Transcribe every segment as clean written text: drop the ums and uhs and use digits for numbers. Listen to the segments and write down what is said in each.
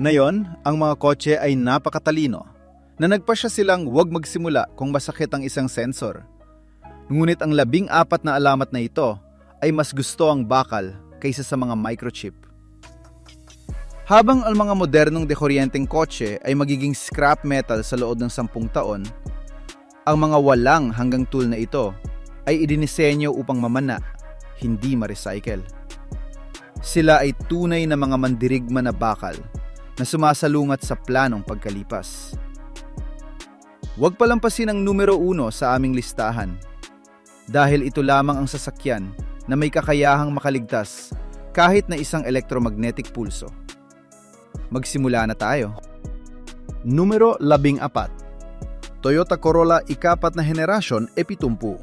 Ngayon, ang mga kotse ay napakatalino na nagpasya silang huwag magsimula kung masakit ang isang sensor. Ngunit ang 14 na alamat na ito ay mas gusto ang bakal kaysa sa mga microchip. Habang ang mga modernong dekuryenteng kotse ay magiging scrap metal sa loob ng 10 taon, ang mga walang hanggang tool na ito ay idinisenyo upang mamana, hindi ma-recycle. Sila ay tunay na mga mandirigma na bakal na sumasalungat sa planong pagkalipas. Huwag palampasin ang numero 1 sa aming listahan dahil ito lamang ang sasakyan na may kakayahang makaligtas kahit na isang electromagnetic pulso. Magsimula na tayo. Numero 14. Toyota Corolla ika-4 na henerasyon E70.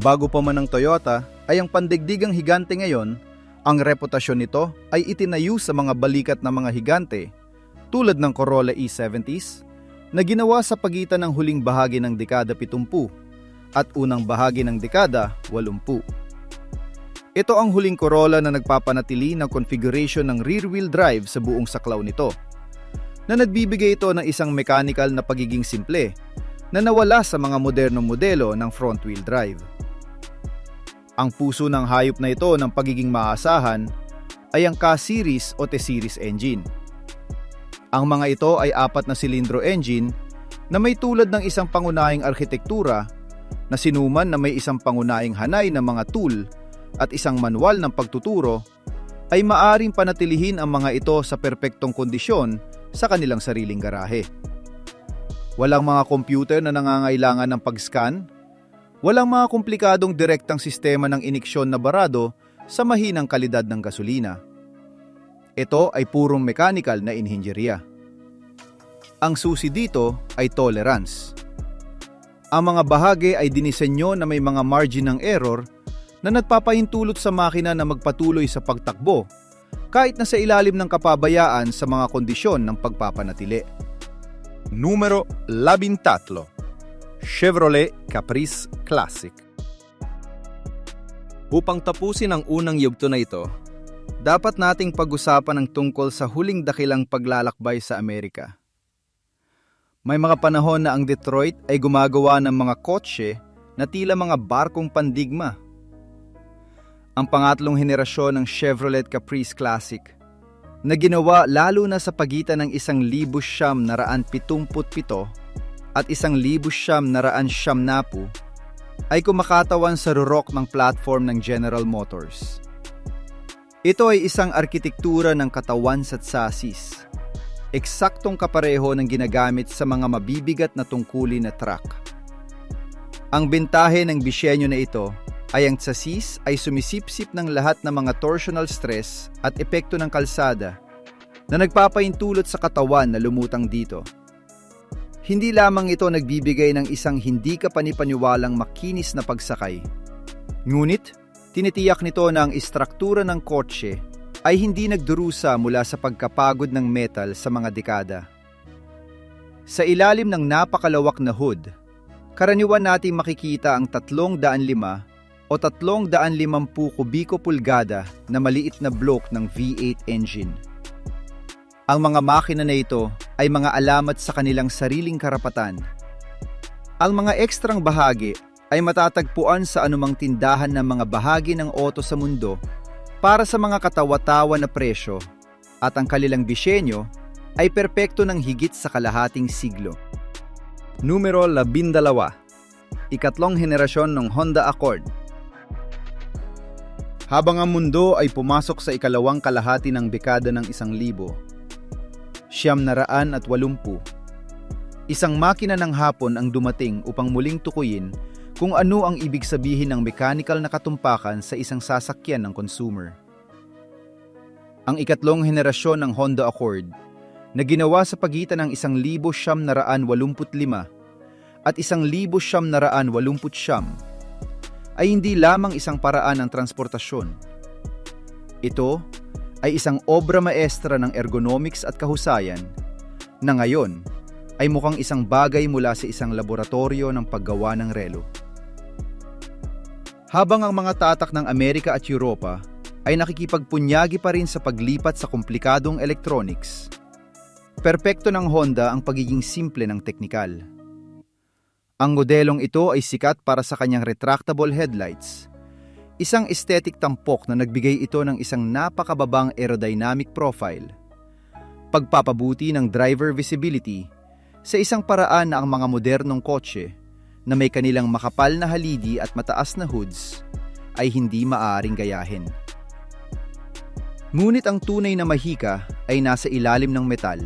Bago pa man ang Toyota, ay ang pandigdigang higante ngayon, ang reputasyon nito ay itinayo sa mga balikat na mga higante tulad ng Corolla E70s na ginawa sa pagitan ng huling bahagi ng dekada 70 at unang bahagi ng dekada 80. Ito ang huling Corolla na nagpapanatili ng configuration ng rear-wheel drive sa buong saklaw nito, na nagbibigay ito ng isang mechanical na pagiging simple na nawala sa mga modernong modelo ng front-wheel drive. Ang puso ng hayop na ito ng pagiging maasahan ay ang K-Series o T-Series engine. Ang mga ito ay 4 na silindro engine na may tulad ng isang pangunahing arkitektura na sinuman na may isang pangunahing hanay ng mga tool at isang manual ng pagtuturo, ay maaring panatilihin ang mga ito sa perpektong kondisyon sa kanilang sariling garahe. Walang mga computer na nangangailangan ng pag-scan, walang mga komplikadong direktang sistema ng iniksyon na barado sa mahinang kalidad ng gasolina. Ito ay purong mechanical na inhinjerya. Ang susi dito ay tolerance. Ang mga bahagi ay dinisenyo na may mga margin ng error na nagpapahintulot sa makina na magpatuloy sa pagtakbo kahit na sa ilalim ng kapabayaan sa mga kondisyon ng pagpapanatili. Numero 13. Chevrolet Caprice Classic. Upang tapusin ang unang yugto na ito, dapat nating pag-usapan ang tungkol sa huling dakilang paglalakbay sa Amerika. May mga panahon na ang Detroit ay gumagawa ng mga kotse na tila mga barkong pandigma. Ang pangatlong henerasyon ng Chevrolet Caprice Classic, na ginawa lalo na sa pagitan ng 1977 at 1990, ay kumakatawan sa rurok ng platform ng General Motors. Ito ay isang arkitektura ng katawan sa chassis, eksaktong kapareho ng ginagamit sa mga mabibigat na tungkulin na truck. Ang bentahe ng disenyo na ito ay ang chassis ay sumisipsip ng lahat ng mga torsional stress at epekto ng kalsada na nagpapahintulot sa katawan na lumutang dito. Hindi lamang ito nagbibigay ng isang hindi kapanipaniwalang makinis na pagsakay, ngunit tinitiyak nito na ang istruktura ng kotse ay hindi nagdurusa mula sa pagkapagod ng metal sa mga dekada. Sa ilalim ng napakalawak na hood, karaniwan nating makikita ang 305 o 350 kubiko pulgada na maliit na block ng V8 engine. Ang mga makina na ito ay mga alamat sa kanilang sariling karapatan. Ang mga ekstrang bahagi ay matatagpuan sa anumang tindahan ng mga bahagi ng auto sa mundo para sa mga katawa-tawa na presyo, at ang kanilang disenyo ay perpekto ng higit sa kalahating siglo. Numero 12. Ikatlong henerasyon ng Honda Accord. Habang ang mundo ay pumasok sa ikalawang kalahati ng dekada ng 1980, isang makina ng Hapon ang dumating upang muling tukuyin kung ano ang ibig sabihin ng mechanical na katumpakan sa isang sasakyan ng consumer. Ang ikatlong henerasyon ng Honda Accord, na ginawa sa pagitan ng 1985 at 1989, ay hindi lamang isang paraan ng transportasyon. Ito ay isang obra maestra ng ergonomics at kahusayan na ngayon ay mukhang isang bagay mula sa isang laboratorio ng paggawa ng relo. Habang ang mga tatak ng Amerika at Europa ay nakikipagpunyagi pa rin sa paglipat sa komplikadong electronics. Perpekto ng Honda ang pagiging simple ng teknikal. Ang modelong ito ay sikat para sa kanyang retractable headlights, isang aesthetic tampok na nagbigay ito ng isang napakababang aerodynamic profile, pagpapabuti ng driver visibility sa isang paraan na ang mga modernong kotse na may kanilang makapal na haligi at mataas na hoods ay hindi maaaring gayahin. Ngunit ang tunay na mahika ay nasa ilalim ng metal.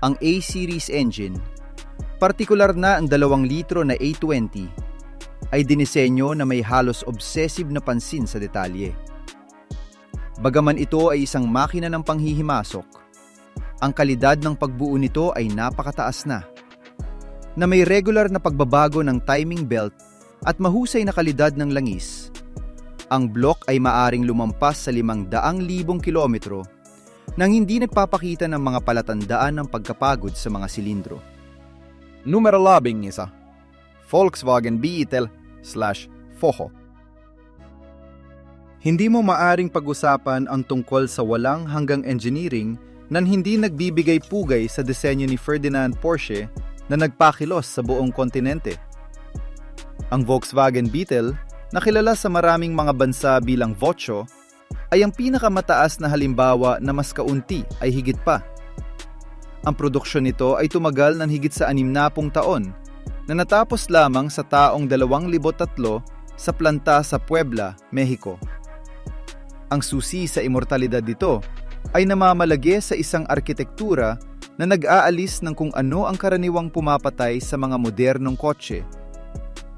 Ang A-Series engine, partikular na ang 2 litro na A20, ay dinisenyo na may halos obsessive na pansin sa detalye. Bagaman ito ay isang makina ng panghihimasok, ang kalidad ng pagbuo nito ay napakataas na may regular na pagbabago ng timing belt at mahusay na kalidad ng langis. Ang block ay maaring lumampas sa 500,000 kilometro nang hindi nagpapakita ng mga palatandaan ng pagkapagod sa mga silindro. Numero 11, Volkswagen Beetle/Foho. Hindi mo maaring pag-usapan ang tungkol sa walang hanggang engineering nang hindi nagbibigay pugay sa disenyo ni Ferdinand Porsche na nagpakilos sa buong kontinente. Ang Volkswagen Beetle, na kilala sa maraming mga bansa bilang Vocho, ay ang pinakamataas na halimbawa na mas kaunti ay higit pa. Ang produksyon nito ay tumagal ng higit sa 60 taon na natapos lamang sa taong 2003 sa planta sa Puebla, Mexico. Ang susi sa immortalidad nito ay namamalagi sa isang arkitektura na nag-aalis ng kung ano ang karaniwang pumapatay sa mga modernong kotse,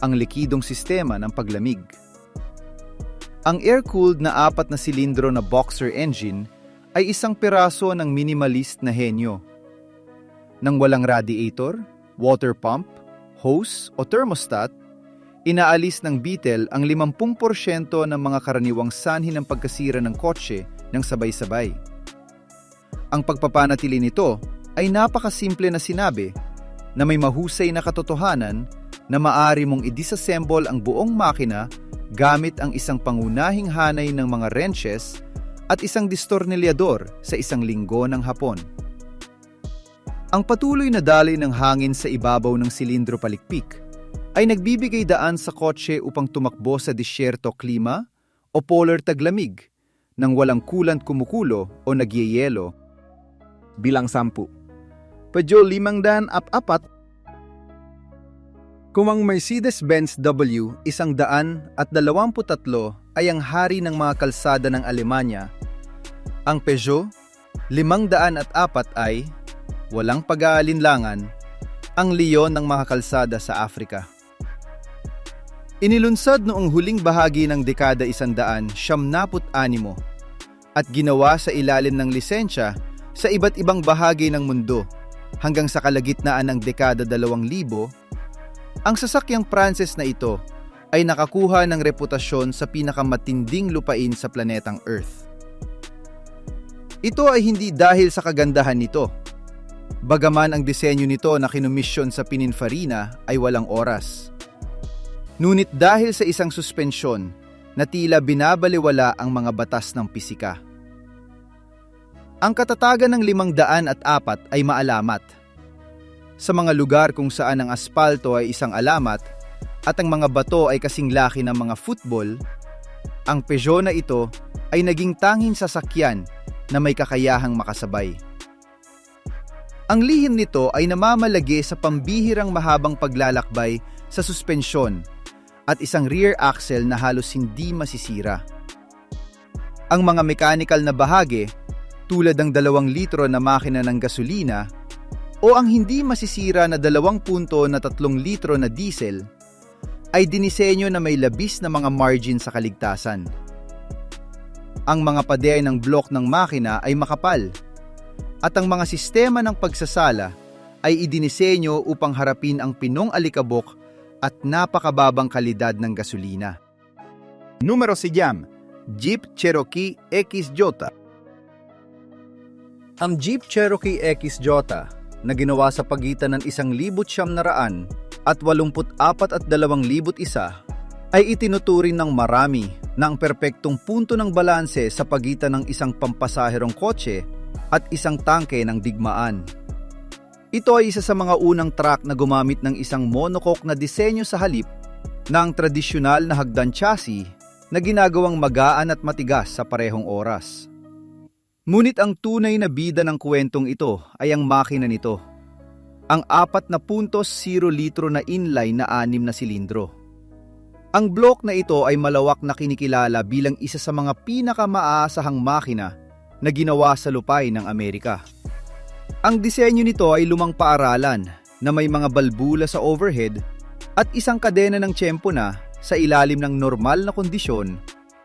ang likidong sistema ng paglamig. Ang air-cooled na 4 na silindro na boxer engine ay isang piraso ng minimalist na henyo. Nang walang radiator, water pump, hose o thermostat, inaalis ng Beetle ang 50% ng mga karaniwang sanhi ng pagkasira ng kotse ng sabay-sabay. Ang pagpapanatili nito ay napakasimple na sinabi na may mahusay na katotohanan na maaari mong i-disassemble ang buong makina gamit ang isang pangunahing hanay ng mga wrenches at isang distornilyador sa 1 linggo ng hapon. Ang patuloy na daloy ng hangin sa ibabaw ng silindro palikpik ay nagbibigay daan sa kotse upang tumakbo sa disyerto klima o polar taglamig nang walang coolant kumukulo o nagyeyelo. Bilang 10. Peugeot 504. Kung ang Mercedes-Benz W 123 ay ang hari ng mga kalsada ng Alemanya, ang Peugeot 504 ay, walang pag-aalinlangan, ang leon ng mga kalsada sa Afrika. Inilunsad noong huling bahagi ng dekada 176 at ginawa sa ilalim ng lisensya sa iba't ibang bahagi ng mundo hanggang sa kalagitnaan ng dekada 2000, ang sasakyang Pranses na ito ay nakakuha ng reputasyon sa pinakamatinding lupain sa planetang Earth. Ito ay hindi dahil sa kagandahan nito. Bagaman ang disenyo nito na kinumisyon sa Pininfarina ay walang oras. Ngunit dahil sa isang suspensyon na tila binabaliwala ang mga batas ng pisika. Ang katatagan ng 504 ay maalamat. Sa mga lugar kung saan ang aspalto ay isang alamat at ang mga bato ay kasing laki ng mga football, ang Peugeot na ito ay naging tanging sasakyan na may kakayahang makasabay. Ang lihim nito ay namamalagi sa pambihirang mahabang paglalakbay sa suspensyon at isang rear axle na halos hindi masisira. Ang mga mechanical na bahagi, tulad ng 2 litro na makina ng gasolina o ang hindi masisira na 2.3 litro na diesel, ay dinisenyo na may labis na mga margin sa kaligtasan. Ang mga pader ng block ng makina ay makapal, at ang mga sistema ng pagsasala ay idinisenyo upang harapin ang pinong alikabok at napakababang kalidad ng gasolina. Numero 10, Jeep Cherokee XJ. Ang Jeep Cherokee XJ na ginawa sa pagitan ng 1900 at 84 at 2001 ay itinuturing ng marami na ang perpektong punto ng balanse sa pagitan ng isang pampasaherong kotse at isang tangke ng digmaan. Ito ay isa sa mga unang truck na gumamit ng isang monocoque na disenyo sa halip ng tradisyonal na hagdan chassis na ginagawang magaan at matigas sa parehong oras. Ngunit ang tunay na bida ng kwentong ito ay ang makina nito. Ang 4.0 litro na inline na 6 na silindro. Ang block na ito ay malawak na kinikilala bilang isa sa mga pinakamaasahang makina na ginawa sa lupay ng Amerika. Ang disenyo nito ay lumang paaralan na may mga balbula sa overhead at isang kadena ng tiyempo na sa ilalim ng normal na kondisyon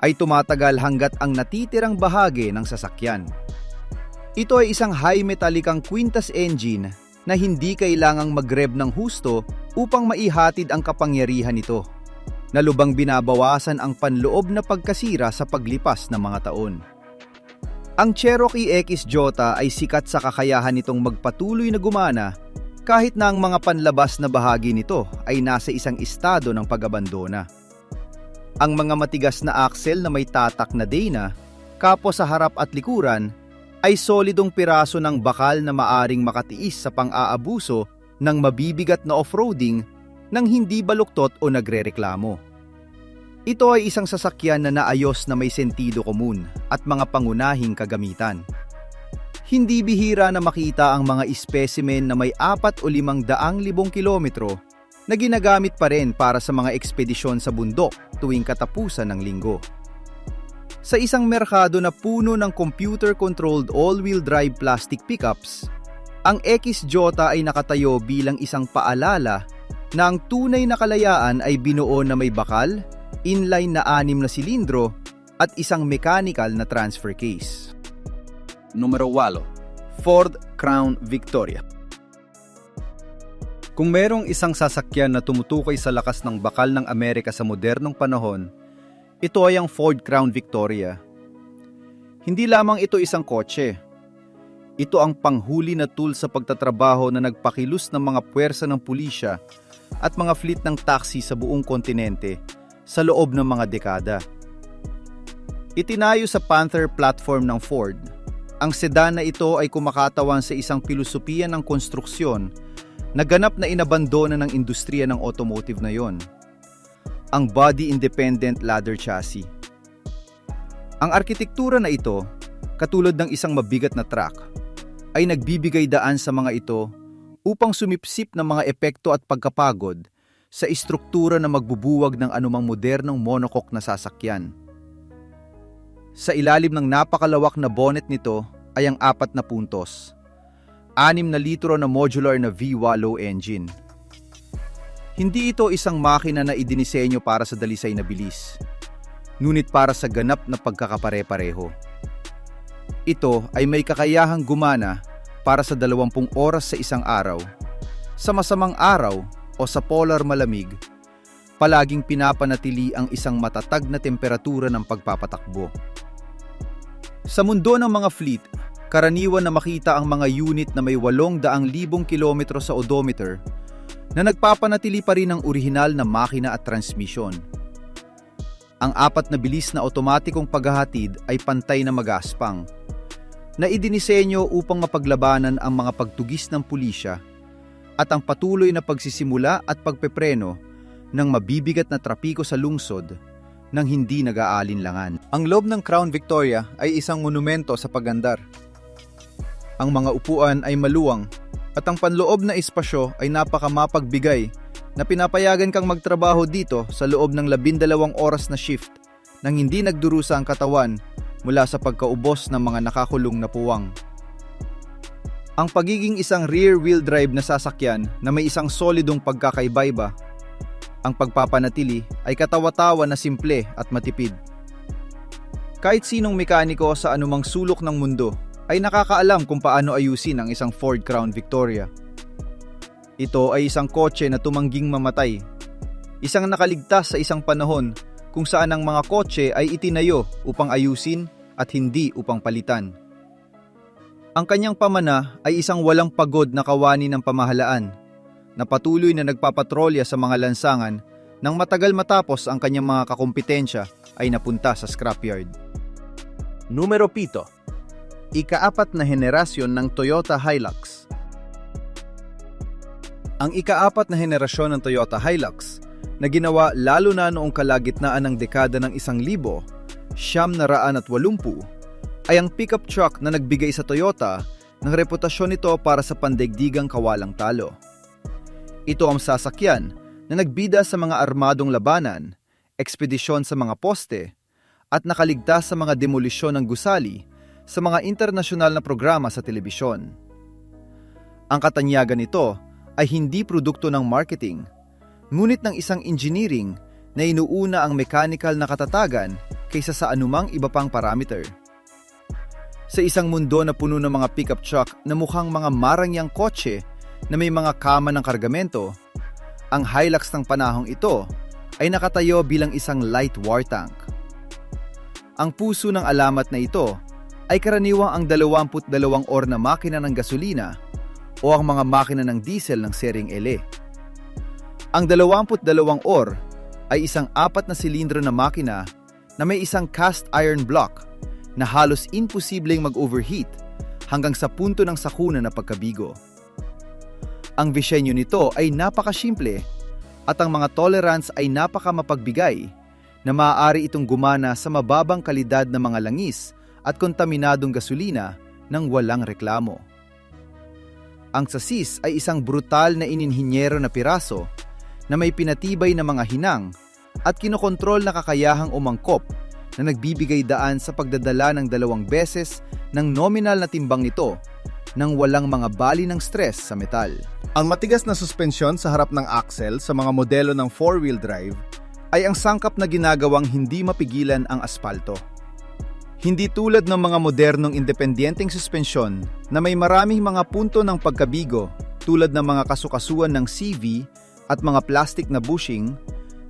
ay tumatagal hanggat ang natitirang bahagi ng sasakyan. Ito ay isang high metallicang quintas engine na hindi kailangang mag-rev ng husto upang maihatid ang kapangyarihan nito, na lubang binabawasan ang panloob na pagkasira sa paglipas ng mga taon. Ang Cherokee XJ ay sikat sa kakayahan nitong magpatuloy na gumana kahit na ang mga panlabas na bahagi nito ay nasa isang estado ng pag-abandona. Ang mga matigas na axle na may tatak na Dana, kapo sa harap at likuran, ay solidong piraso ng bakal na maaring makatiis sa pang-aabuso ng mabibigat na off-roading nang hindi baluktot o nagrereklamo. Ito ay isang sasakyan na naayos na may sentido komun at mga pangunahing kagamitan. Hindi bihira na makita ang mga specimen na may 4 o 500,000 kilometro na ginagamit pa rin para sa mga ekspedisyon sa bundok tuwing katapusan ng linggo. Sa isang merkado na puno ng computer-controlled all-wheel drive plastic pickups, ang XJ ay nakatayo bilang isang paalala na ang tunay na kalayaan ay binuo na may bakal, inline na 6 na silindro at isang mechanical na transfer case. Numero 8. Ford Crown Victoria. Kung merong isang sasakyan na tumutukoy sa lakas ng bakal ng Amerika sa modernong panahon, ito ay ang Ford Crown Victoria. Hindi lamang ito isang kotse. Ito ang panghuli na tool sa pagtatrabaho na nagpakilos ng mga puwersa ng pulisya at mga fleet ng taxi sa buong kontinente sa loob ng mga dekada. Itinayo sa Panther platform ng Ford, ang sedan na ito ay kumakatawan sa isang pilosopiya ng konstruksyon na ganap na inabandona ng industriya ng automotive na yon, ang body-independent ladder chassis. Ang arkitektura na ito, katulad ng isang mabigat na truck, ay nagbibigay daan sa mga ito upang sumipsip ng mga epekto at pagkapagod sa istruktura na magbubuwag ng anumang modernong monocoque na sasakyan. Sa ilalim ng napakalawak na bonnet nito ay ang 4 na puntos, 6 na litro na modular na V8 engine. Hindi ito isang makina na idinisenyo para sa dalisay na bilis, ngunit para sa ganap na pagkakapare-pareho. Ito ay may kakayahang gumana para sa 20 oras sa isang araw, sa masamang araw o sa polar malamig, palaging pinapanatili ang isang matatag na temperatura ng pagpapatakbo. Sa mundo ng mga fleet, karaniwan na makita ang mga unit na may 800,000 kilometro sa odometer na nagpapanatili pa rin ang orihinal na makina at transmisyon. Ang 4 na bilis na otomatikong paghahatid ay pantay na magaspang, na idinisenyo upang mapaglabanan ang mga pagtugis ng pulisya at ang patuloy na pagsisimula at pagpepreno ng mabibigat na trapiko sa lungsod nang hindi nag-aalinlangan. Ang loob ng Crown Victoria ay isang monumento sa pagandar. Ang mga upuan ay maluwang at ang panloob na espasyo ay napakamapagbigay na pinapayagan kang magtrabaho dito sa loob ng 12 oras na shift nang hindi nagdurusa ang katawan mula sa pagkaubos ng mga nakakulong na puwang. Ang pagiging isang rear-wheel drive na sasakyan na may isang solidong pagkakaiba-iba, ang pagpapanatili ay katawa-tawa na simple at matipid. Kahit sinong mekaniko sa anumang sulok ng mundo ay nakakaalam kung paano ayusin ang isang Ford Crown Victoria. Ito ay isang kotse na tumangging mamatay, isang nakaligtas sa isang panahon kung saan ang mga kotse ay itinayo upang ayusin at hindi upang palitan. Ang kanyang pamana ay isang walang pagod na kawani ng pamahalaan na patuloy na nagpapatrolya sa mga lansangan Nang matagal matapos ang kanyang mga kakumpetensya ay napunta sa scrapyard. Numero 7. Ika-4 na henerasyon ng Toyota Hilux. Ang ika-4 na henerasyon ng Toyota Hilux na ginawa lalo na noong kalagitnaan ng dekada ng 1980 ay ang pickup truck na nagbigay sa Toyota ng reputasyon nito para sa pandaigdigang kawalang talo. Ito ang sasakyan na nagbida sa mga armadong labanan, ekspedisyon sa mga poste, at nakaligtas sa mga demolisyon ng gusali sa mga internasyonal na programa sa telebisyon. Ang katanyagan nito ay hindi produkto ng marketing, ngunit ng isang engineering na inuuna ang mechanical na katatagan kaysa sa anumang iba pang parameter. Sa isang mundo na puno ng mga pickup truck na mukhang mga marangyang kotse na may mga kama ng kargamento, ang Hilux ng panahong ito ay nakatayo bilang isang light war tank. Ang puso ng alamat na ito ay karaniwang ang 22 or na makina ng gasolina o ang mga makina ng diesel ng seryeng LE. Ang 22 or ay isang 4 na silindro na makina na may isang cast iron block na halos imposibleng mag-overheat hanggang sa punto ng sakuna na pagkabigo. Ang disenyo nito ay napakasimple at ang mga tolerance ay napakamapagbigay na maaari itong gumana sa mababang kalidad ng mga langis at kontaminadong gasolina nang walang reklamo. Ang chassis ay isang brutal na ininhinyero na piraso na may pinatibay na mga hinang at kinokontrol na kakayahang umangkop na nagbibigay daan sa pagdadala ng 2 beses ng nominal na timbang nito nang walang mga bali ng stress sa metal. Ang matigas na suspensyon sa harap ng axle sa mga modelo ng 4-wheel drive ay ang sangkap na ginagawang hindi mapigilan ang aspalto. Hindi tulad ng mga modernong independenteng suspensyon na may maraming mga punto ng pagkabigo tulad ng mga kasukasuan ng CV at mga plastic na bushing,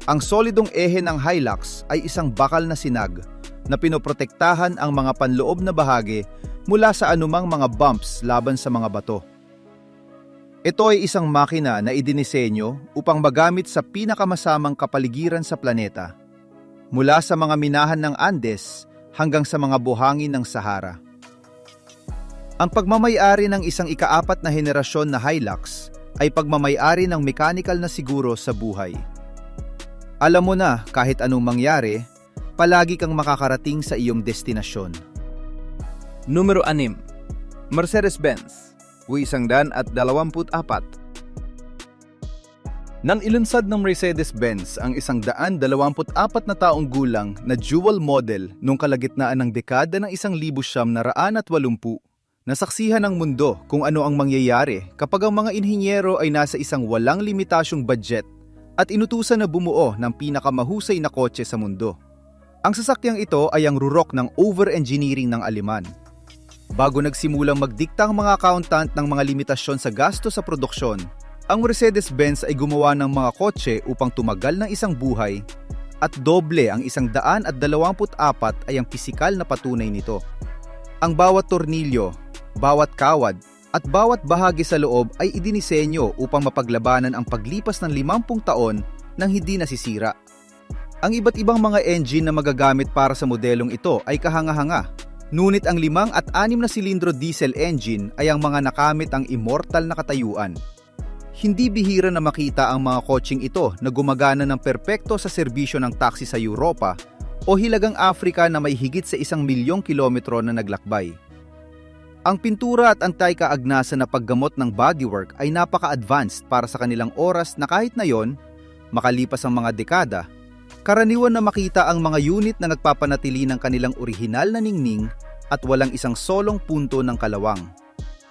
ang solidong ehe ng Hilux ay isang bakal na sinag na pinoprotektahan ang mga panloob na bahagi mula sa anumang mga bumps laban sa mga bato. Ito ay isang makina na idinisenyo upang magamit sa pinakamasamang kapaligiran sa planeta, mula sa mga minahan ng Andes hanggang sa mga buhangin ng Sahara. Ang pagmamay-ari ng isang ika-4 na henerasyon na Hilux ay pagmamay-ari ng mechanical na siguro sa buhay. Alam mo na kahit anong mangyari, palagi kang makakarating sa iyong destinasyon. Numero 6. Mercedes-Benz W124. Nang ilunsad ng Mercedes-Benz ang 124 na taong gulang na dual model noong kalagitnaan ng dekada ng 1980, nasaksihan ng mundo kung ano ang mangyayari kapag ang mga inhinyero ay nasa isang walang limitasyong budget at inutusan na bumuo ng pinakamahusay na kotse sa mundo. Ang sasakyang ito ay ang rurok ng over-engineering ng Aleman. Bago nagsimulang magdikta ang mga accountant ng mga limitasyon sa gasto sa produksyon, ang Mercedes-Benz ay gumawa ng mga kotse upang tumagal ng isang buhay at doble ang 124 ay ang pisikal na patunay nito. Ang bawat tornilyo, bawat kawad at bawat bahagi sa loob ay idinisenyo upang mapaglabanan ang paglipas ng 50 taon nang hindi nasisira. Ang iba't ibang mga engine na magagamit para sa modelong ito ay kahanga-hanga. Ngunit ang 5 at 6 na silindro diesel engine ay ang mga nakamit ang immortal na katayuan. Hindi bihira na makita ang mga kotseng ito na gumagana ng perpekto sa serbisyo ng taxi sa Europa o hilagang Afrika na may higit sa 1 milyong kilometro na naglakbay. Ang pintura at antay-kaagnasan na paggamot ng bodywork ay napaka-advanced para sa kanilang oras na kahit na yon, makalipas ang mga dekada, karaniwan na makita ang mga unit na nagpapanatili ng kanilang orihinal na ningning at walang isang solong punto ng kalawang.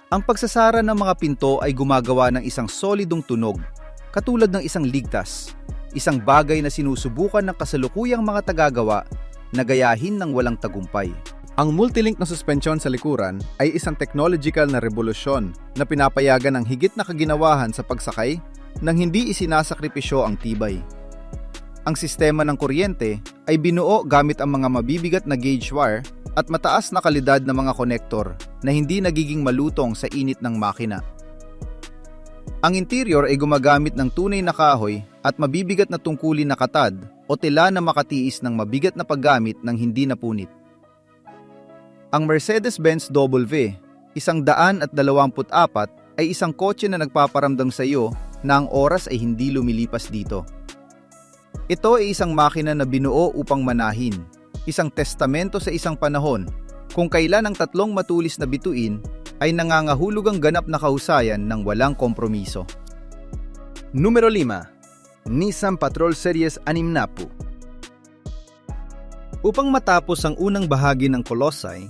Ang pagsasara ng mga pinto ay gumagawa ng isang solidong tunog, katulad ng isang ligtas, isang bagay na sinusubukan ng kasalukuyang mga tagagawa na gayahin ng walang tagumpay. Ang multilink na suspensyon sa likuran ay isang technological na revolusyon na pinapayagan ng higit na kaginawahan sa pagsakay nang hindi isinasakripisyo ang tibay. Ang sistema ng kuryente ay binuo gamit ang mga mabibigat na gauge wire at mataas na kalidad na mga konektor na hindi nagiging malutong sa init ng makina. Ang interior ay gumagamit ng tunay na kahoy at mabibigat na tungkulin na katad o tela na makatiis ng mabigat na paggamit ng hindi napunit. Ang Mercedes-Benz W 124 ay isang kotse na nagpaparamdam sa iyo na ang oras ay hindi lumilipas dito. Ito ay isang makina na binuo upang manahin, isang testamento sa isang panahon kung kailan ang tatlong matulis na bituin ay nangangahulugang ganap na kahusayan ng walang kompromiso. Numero 5. Nissan Patrol Series 60. Upang matapos ang unang bahagi ng Colossae,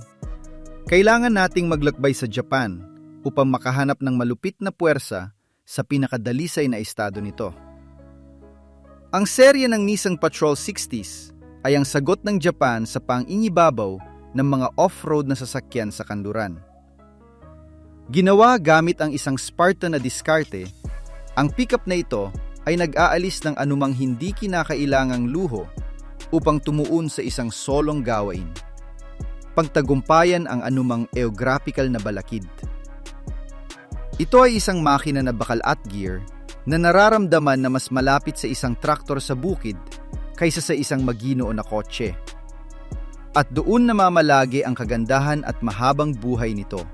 kailangan nating maglakbay sa Japan upang makahanap ng malupit na puwersa sa pinakadalisay na estado nito. Ang serye ng Nissan Patrol 60s ay ang sagot ng Japan sa pang-ingibabaw ng mga off-road na sasakyan sa kanluran. Ginawa gamit ang isang Spartan na diskarte, ang pickup na ito ay nag-aalis ng anumang hindi kinakailangang luho upang tumuon sa isang solong gawain. Pagtagumpayan ang anumang geographical na balakid. Ito ay isang makina na bakal at gear na nararamdaman na mas malapit sa isang traktor sa bukid kaysa sa isang maginoo na kotse. At doon namamalagi ang kagandahan at mahabang buhay nito.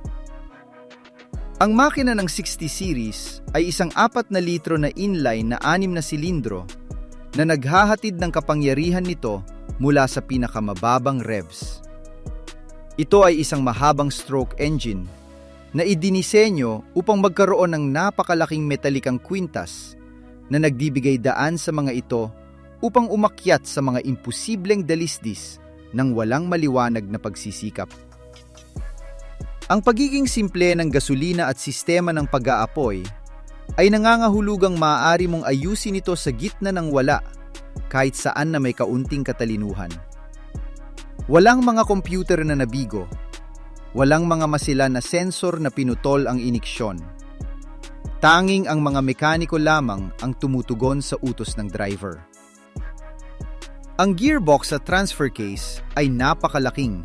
Ang makina ng 60 series ay isang 4 na litro na inline na 6 na silindro na naghahatid ng kapangyarihan nito mula sa pinakamababang revs. Ito ay isang mahabang stroke engine na idinisenyo upang magkaroon ng napakalaking metalikang kwintas na nagbibigay daan sa mga ito upang umakyat sa mga imposibleng dalisdis ng walang maliwanag na pagsisikap. Ang pagiging simple ng gasolina at sistema ng pag-aapoy ay nangangahulugang maaari mong ayusin ito sa gitna ng wala kahit saan na may kaunting katalinuhan. Walang mga computer na nabigo, walang mga masilan na sensor na pinutol ang iniksyon. Tanging ang mga mekaniko lamang ang tumutugon sa utos ng driver. Ang gearbox sa transfer case ay napakalaking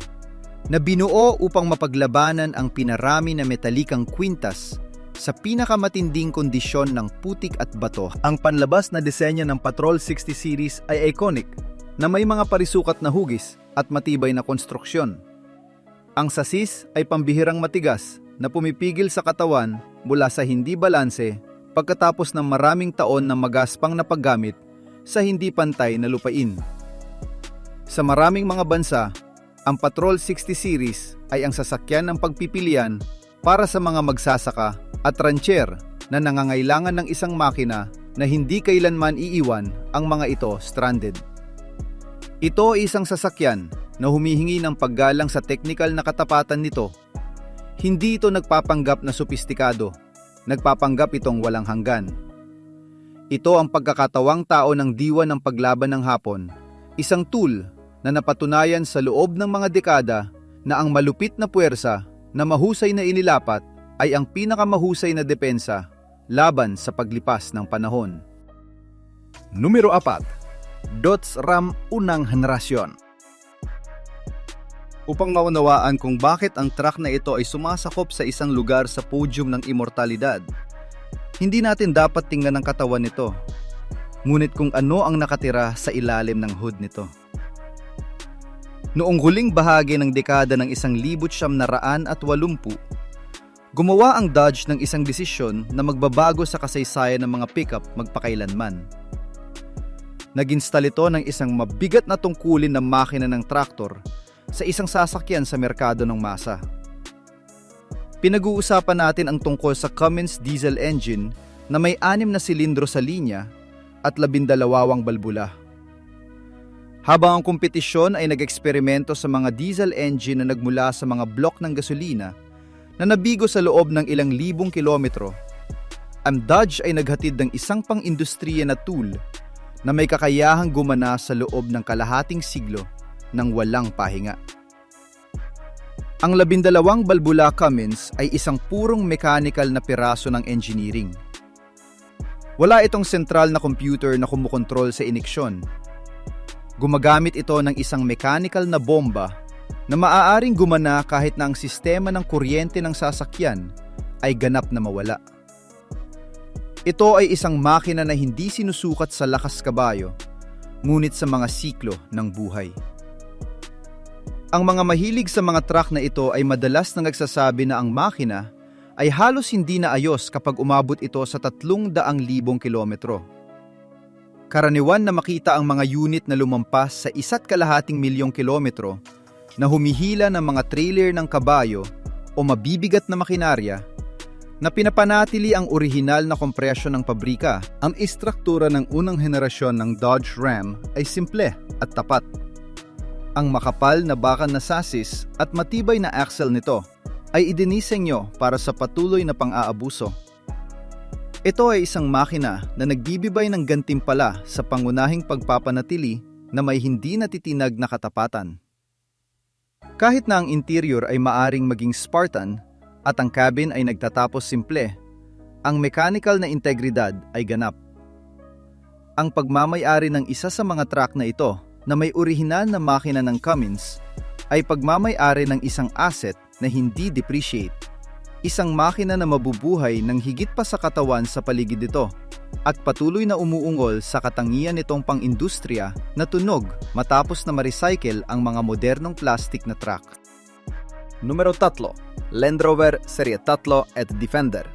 na binuo upang mapaglabanan ang pinarami na metalikang kwintas sa pinakamatinding kondisyon ng putik at bato. Ang panlabas na disenyo ng Patrol 60 series ay iconic na may mga parisukat na hugis at matibay na konstruksyon. Ang sasis ay pambihirang matigas na pumipigil sa katawan mula sa hindi balanse pagkatapos ng maraming taon ng magaspang na paggamit sa hindi pantay na lupain. Sa maraming mga bansa, ang Patrol 60 series ay ang sasakyan ng pagpipilian para sa mga magsasaka at rancher na nangangailangan ng isang makina na hindi kailanman iiwan ang mga ito stranded. Ito ay isang sasakyan na humihingi ng paggalang sa teknikal na katapatan nito. Hindi ito nagpapanggap na sopistikado, nagpapanggap itong walang hanggan. Ito ang pagkakatawang tao ng diwa ng paglaban ng Hapon, isang tool na napatunayan sa loob ng mga dekada na ang malupit na puwersa na mahusay na inilapat ay ang pinakamahusay na depensa laban sa paglipas ng panahon. Numero 4. Dodge Ram unang henerasyon. Upang maunawaan kung bakit ang truck na ito ay sumasakop sa isang lugar sa podium ng immortalidad, hindi natin dapat tingnan ang katawan nito, ngunit kung ano ang nakatira sa ilalim ng hood nito. Noong huling bahagi ng dekada ng 1980, gumawa ang Dodge ng isang desisyon na magbabago sa kasaysayan ng mga pickup magpakailanman. Nag-install ito ng isang mabigat na tungkulin na makina ng traktor sa isang sasakyan sa merkado ng masa. Pinag-uusapan natin ang tungkol sa Cummins diesel engine na may 6 na silindro sa linya at 12 balbula. Habang ang kompetisyon ay nag-eksperimento sa mga diesel engine na nagmula sa mga blok ng gasolina na nabigo sa loob ng ilang libong kilometro, ang Dodge ay naghatid ng isang pang-industriya na tool na may kakayahang gumana sa loob ng kalahating siglo ng walang pahinga. Ang 12 balbula Cummins ay isang purong mechanical na piraso ng engineering. Wala itong sentral na computer na kumukontrol sa iniksyon. Gumagamit ito ng isang mechanical na bomba na maaaring gumana kahit na ang sistema ng kuryente ng sasakyan ay ganap na mawala. Ito ay isang makina na hindi sinusukat sa lakas kabayo, ngunit sa mga siklo ng buhay. Ang mga mahilig sa mga truck na ito ay madalas na nagsasabi na ang makina ay halos hindi na ayos kapag umabot ito sa 300,000 kilometro. Karaniwan na makita ang mga unit na lumampas sa 1,2 milyong kilometro na humihila ng mga trailer ng kabayo o mabibigat na makinarya na pinapanatili ang orihinal na kompresyon ng pabrika. Ang istruktura ng unang henerasyon ng Dodge Ram ay simple at tapat. Ang makapal na bakal na sasis at matibay na axle nito ay idinisenyo para sa patuloy na pang-aabuso. Ito ay isang makina na nagbibigay ng gantimpala sa pangunahing pagpapanatili na may hindi natitinag na katapatan. Kahit na ang interior ay maaring maging Spartan at ang cabin ay nagtatapos simple, ang mechanical na integridad ay ganap. Ang pagmamay-ari ng isa sa mga truck na ito na may orihinal na makina ng Cummins ay pagmamay-ari ng isang asset na hindi depreciate. Isang makina na mabubuhay ng higit pa sa katawan sa paligid nito at patuloy na umuungol sa katangian nitong pang-industriya na tunog matapos na ma-recycle ang mga modernong plastic na truck. Numero 3. Land Rover Serie 3 at Defender.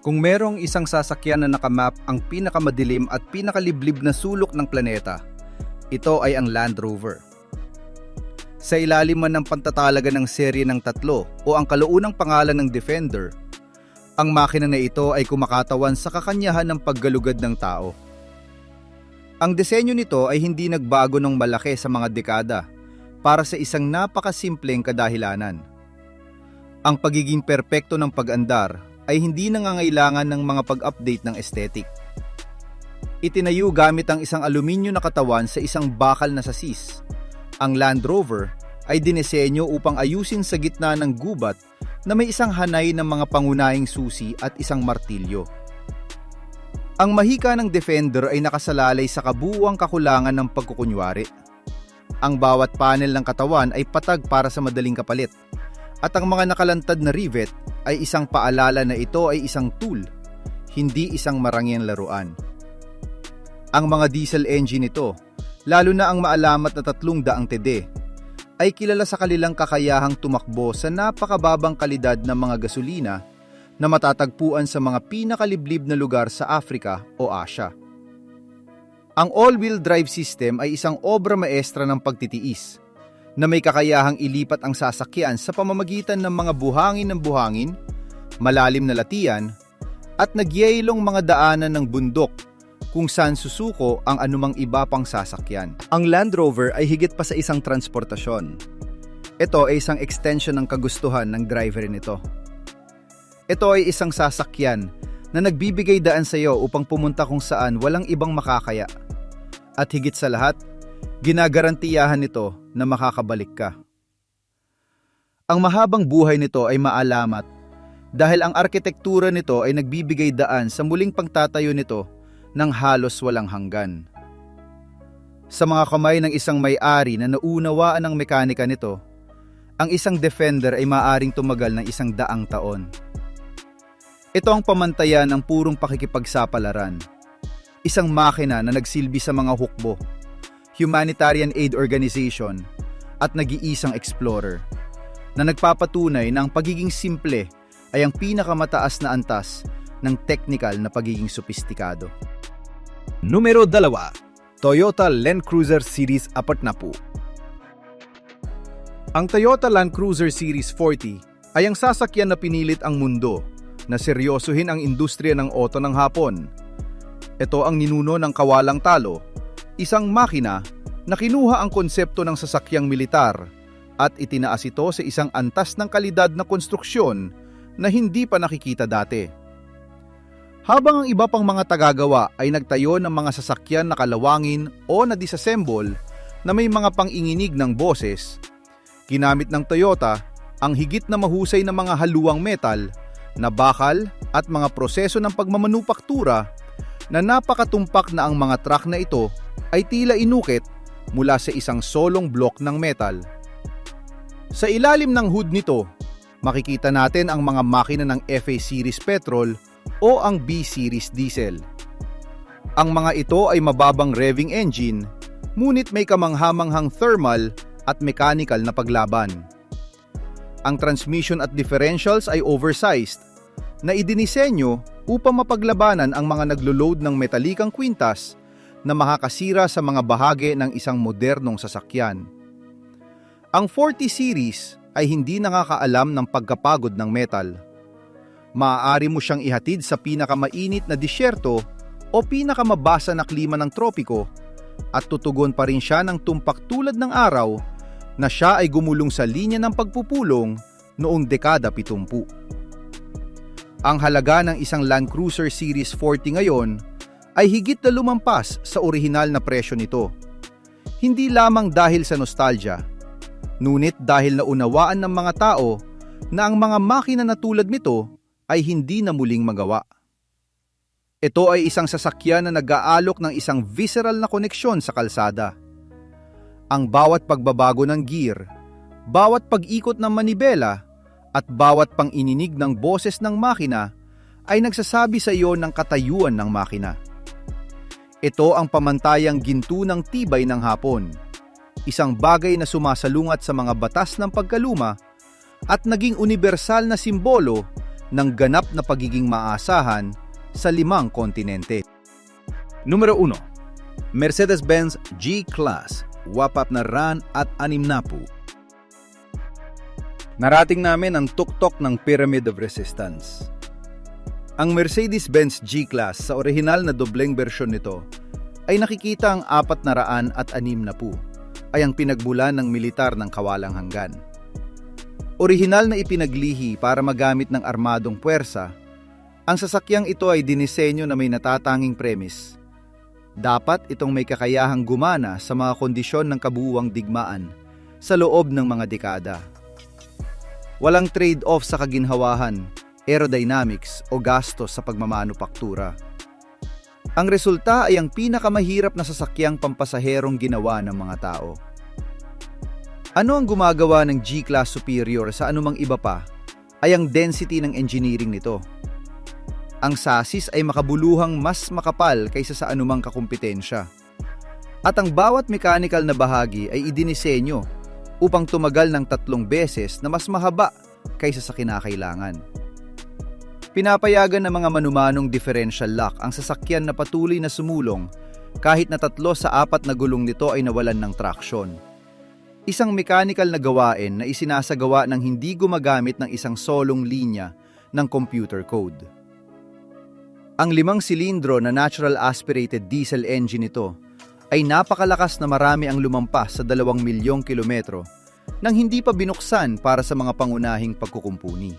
Kung merong isang sasakyan na nakamap ang pinakamadilim at pinakaliblib na sulok ng planeta, ito ay ang Land Rover. Sa ilalim man ng pantatalaga ng serye ng 3 o ang kaluunang pangalan ng Defender, ang makina na ito ay kumakatawan sa kakanyahan ng paggalugad ng tao. Ang disenyo nito ay hindi nagbago ng malaki sa mga dekada para sa isang napakasimpleng kadahilanan. Ang pagiging perpekto ng pag-andar ay hindi nangangailangan ng mga pag-update ng aesthetic. Itinayo gamit ang isang aluminyo na katawan sa isang bakal na sasis. Ang Land Rover ay dinesenyo upang ayusin sa gitna ng gubat na may isang hanay ng mga pangunahing susi at isang martilyo. Ang mahika ng Defender ay nakasalalay sa kabuuang kakulangan ng pagkukunwari. Ang bawat panel ng katawan ay patag para sa madaling kapalit, at ang mga nakalantad na rivet ay isang paalala na ito ay isang tool, hindi isang marangyang laruan. Ang mga diesel engine nito, lalo na ang maalamat na 300 TD, ay kilala sa kanilang kakayahang tumakbo sa napakababang kalidad ng mga gasolina na matatagpuan sa mga pinakaliblib na lugar sa Africa o Asia. Ang all-wheel drive system ay isang obra maestra ng pagtitiis, na may kakayahang ilipat ang sasakyan sa pamamagitan ng mga buhangin ng buhangin, malalim na latian, at nagyaylong mga daanan ng bundok kung saan susuko ang anumang iba pang sasakyan. Ang Land Rover ay higit pa sa isang transportasyon. Ito ay isang extension ng kagustuhan ng driver nito. Ito ay isang sasakyan na nagbibigay daan sa iyo upang pumunta kung saan walang ibang makakaya. At higit sa lahat, ginagarantiyahan nito na makakabalik ka. Ang mahabang buhay nito ay maalamat dahil ang arkitektura nito ay nagbibigay daan sa muling pagtatayo nito ng halos walang hanggan. Sa mga kamay ng isang may-ari na naunawaan ang mekanika nito, ang isang Defender ay maaaring tumagal ng 100 taon. Ito ang pamantayan ng purong pakikipagsapalaran. Isang makina na nagsilbi sa mga hukbo, humanitarian aid organization, at nag-iisang explorer, na nagpapatunay na ang pagiging simple ay ang pinakamataas na antas ng technical na pagiging sopistikado. Numero 2. Toyota Land Cruiser Series 40. Ang Toyota Land Cruiser Series 40 ay ang sasakyan na pinilit ang mundo na seryosohin ang industriya ng auto ng Hapon. Ito ang ninuno ng kawalang talo, isang makina na kinuha ang konsepto ng sasakyang militar at itinaas ito sa isang antas ng kalidad na konstruksyon na hindi pa nakikita dati. Habang ang iba pang mga tagagawa ay nagtayo ng mga sasakyan na kalawangin o na disassemble na may mga panginginig ng boses, ginamit ng Toyota ang higit na mahusay na mga haluang metal, na bakal at mga proseso ng pagmamanupaktura na napakatumpak na ang mga truck na ito ay tila inukit mula sa isang solong block ng metal. Sa ilalim ng hood nito, makikita natin ang mga makina ng FA Series Petrol o ang B-Series diesel. Ang mga ito ay mababang revving engine, ngunit may kamanghamanghang thermal at mechanical na paglaban. Ang transmission at differentials ay oversized, na idinisenyo upang mapaglabanan ang mga naglo-load ng metalikang kwintas na makakasira sa mga bahagi ng isang modernong sasakyan. Ang 40 series ay hindi nakakaalam ng pagkapagod ng metal. Maaari mo siyang ihatid sa pinakamainit na disyerto o pinakamabasa na klima ng tropiko at tutugon pa rin siya ng tumpak tulad ng araw na siya ay gumulong sa linya ng pagpupulong noong dekada 70. Ang halaga ng isang Land Cruiser Series 40 ngayon ay higit na lumampas sa orihinal na presyo nito. Hindi lamang dahil sa nostalgia, ngunit dahil naunawaan ng mga tao na ang mga makina na tulad nito ay hindi na muling magawa. Ito ay isang sasakyan na nag-aalok ng isang visceral na koneksyon sa kalsada. Ang bawat pagbabago ng gear, bawat pag-ikot ng manibela, at bawat pang-ininig ng boses ng makina ay nagsasabi sa iyo ng katayuan ng makina. Ito ang pamantayang ginto ng tibay ng hapon, isang bagay na sumasalungat sa mga batas ng pagkaluma at naging universal na simbolo ng ganap na pagiging maasahan sa 5 kontinente. Numero 1. Mercedes-Benz G-Class, wapap na RAN at 6 na po. Narating namin ang tuktok ng Pyramid of Resistance. Ang Mercedes-Benz G-Class sa orihinal na dobleng bersyon nito ay nakikita ang 400 at 6 na po ay ang pinagbulan ng militar ng kawalang hanggan. Orihinal na ipinaglihi para magamit ng armadong puwersa, ang sasakyang ito ay dinisenyo na may natatanging premise. Dapat itong may kakayahang gumana sa mga kondisyon ng kabuuang digmaan sa loob ng mga dekada. Walang trade-off sa kaginhawahan, aerodynamics o gastos sa pagmamanupaktura. Ang resulta ay ang pinakamahirap na sasakyang pampasaherong ginawa ng mga tao. Ano ang gumagawa ng G-Class superior sa anumang iba pa ay ang density ng engineering nito. Ang sasis ay makabuluhang mas makapal kaysa sa anumang kakumpetensya. At ang bawat mechanical na bahagi ay idinisenyo upang tumagal ng 3 beses na mas mahaba kaysa sa kinakailangan. Pinapayagan ng mga manumanong differential lock ang sasakyan na patuloy na sumulong kahit na 3 sa 4 na gulong nito ay nawalan ng traction. Isang mechanical na gawain na isinasagawa ng hindi gumagamit ng isang solong linya ng computer code. Ang 5 silindro na natural aspirated diesel engine nito ay napakalakas na marami ang lumampas sa 2 milyong kilometro nang hindi pa binuksan para sa mga pangunahing pagkukumpuni.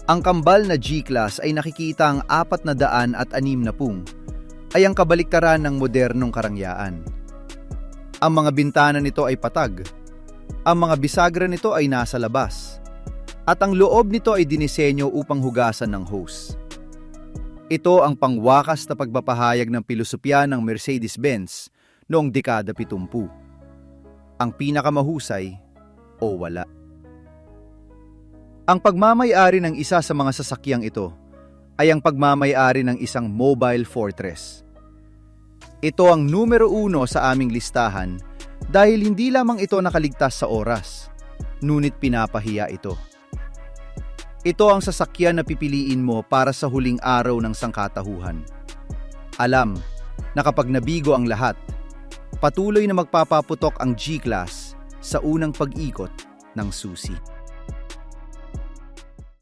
Ang kambal na G-Class ay nakikita ang 400 at 6 na pung ay ang kabaliktaran ng modernong karangyaan. Ang mga bintana nito ay patag, ang mga bisagra nito ay nasa labas, at ang loob nito ay dinisenyo upang hugasan ng hose. Ito ang pangwakas na pagpapahayag ng pilosopya ng Mercedes-Benz noong dekada 70. Ang pinakamahusay o wala. Ang pagmamay-ari ng isa sa mga sasakyang ito ay ang pagmamay-ari ng isang mobile fortress. Ito ang numero 1 sa aming listahan dahil hindi lamang ito nakaligtas sa oras, ngunit pinapahiya ito. Ito ang sasakyan na pipiliin mo para sa huling araw ng sangkatauhan. Alam na kapag nabigo ang lahat, patuloy na magpapaputok ang G-Class sa unang pag-ikot ng susi.